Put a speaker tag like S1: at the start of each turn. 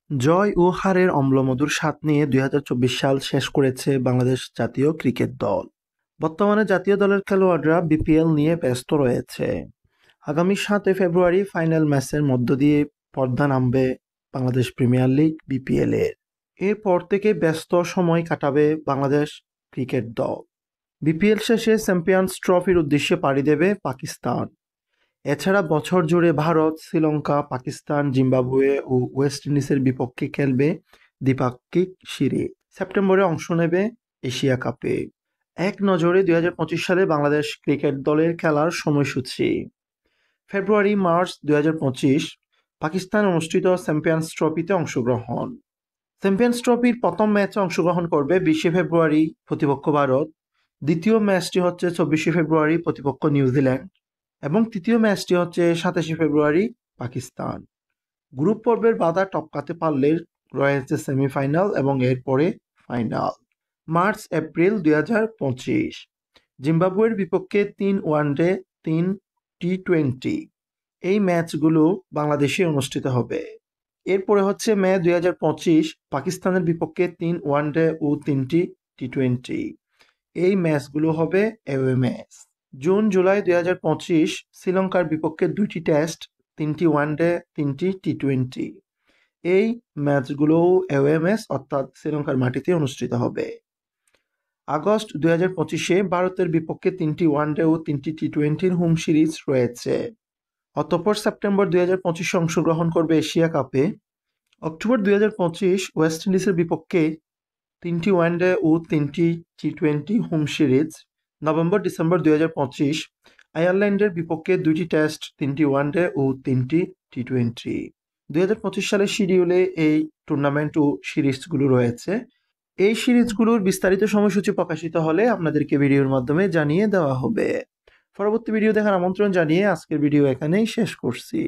S1: জয় ও হারের অম্লমধুর স্বাদ নিয়ে ২০২৪ সাল শেষ করেছে বাংলাদেশ জাতীয় ক্রিকেট দল। বর্তমানে জাতীয় দলের খেলোয়াড়রা বিপিএল নিয়ে ব্যস্ত রয়েছে। আগামী ৭ ফেব্রুয়ারি ফাইনাল ম্যাচের মধ্য দিয়ে পর্দা নামবে বাংলাদেশ প্রিমিয়ার লিগ বিপিএল-এর। এরপর থেকে ব্যস্ত সময় কাটাবে বাংলাদেশ ক্রিকেট দল। বিপিএল শেষে চ্যাম্পিয়ন্স ট্রফির উদ্দেশ্যে পাড়ি দেবে পাকিস্তান। এছাড়া বছর জুড়ে ভারত, শ্রীলঙ্কা, পাকিস্তান, জিম্বাবুয়ে ও ওয়েস্ট ইন্ডিজের বিপক্ষে খেলবে দ্বিপাক্ষিক সিরিজ। সেপ্টেম্বরে অংশ নেবে এশিয়া কাপে। এক নজরে ২০২৫ সালে বাংলাদেশ ক্রিকেট দলের খেলার সময়সূচি। ফেব্রুয়ারি-মার্চ ২০২৫ পাকিস্তান অনুষ্ঠিত চ্যাম্পিয়ন্স ট্রফিতে অংশগ্রহণ। চ্যাম্পিয়ন্স ট্রফির প্রথম ম্যাচে অংশগ্রহণ করবে ২০ ফেব্রুয়ারি প্রতিপক্ষ ভারত, দ্বিতীয় ম্যাচটি হচ্ছে ২৪ ফেব্রুয়ারি প্রতিপক্ষ নিউজিল্যান্ড এবং তৃতীয় ম্যাচটি হচ্ছে ২৭ ফেব্রুয়ারি পাকিস্তান। গ্রুপ পর্বের বাধা টপকাতে পারলে রয়েছে সেমিফাইনাল এবং এরপরে ফাইনাল। মার্চ-এপ্রিল ২০২৫ জিম্বাবুয়ের বিপক্ষে ৩ ওয়ানডে ৩ টি-20 এই ম্যাচগুলো বাংলাদেশে অনুষ্ঠিত হবে। এরপরে হচ্ছে মে ২০২৫ পাকিস্তানের বিপক্ষে ৩ ওয়ানডে ও ৩টি টি-20 এই ম্যাচগুলো হবে অ্যাওয়ে ম্যাচ। জুন-জুলাই ২০২৫ শ্রীলঙ্কার বিপক্ষে ২টি টেস্ট, ৩টি ওয়ানডে, ৩টি টি-20 এই ম্যাচগুলোও অ্যাওয়ে ম্যাচ অর্থাৎ শ্রীলঙ্কার মাটিতে অনুষ্ঠিত হবে। আগস্ট ২০২৫-এ ভারতের বিপক্ষে 3টি ওয়ানডে ও 3টি টি-20 হোম সিরিজ রয়েছে। অতঃপর সেপ্টেম্বর ২০২৫ অংশগ্রহণ করবে এশিয়া কাপে। অক্টোবর ২০২৫ ওয়েস্ট ইন্ডিজের বিপক্ষে 3টি ওয়ানডে ও 3টি টি-20 হোম সিরিজ। নভেম্বর-ডিসেম্বর ২০২৫ আয়ারল্যান্ডের বিপক্ষে 2টি টেস্ট, 3টি ওয়ানডে ও 3টি টি-20। ২০২৫ সালের শিডিউলে এই টুর্নামেন্ট ও সিরিজগুলো রয়েছে। এই সিরিজগুলোর বিস্তারিত সময়সূচি প্রকাশিত হলে আপনাদেরকে ভিডিওর মাধ্যমে জানিয়ে দেওয়া হবে। পরবর্তী ভিডিও দেখার আমন্ত্রণ জানিয়ে আজকের ভিডিও এখানেই শেষ করছি।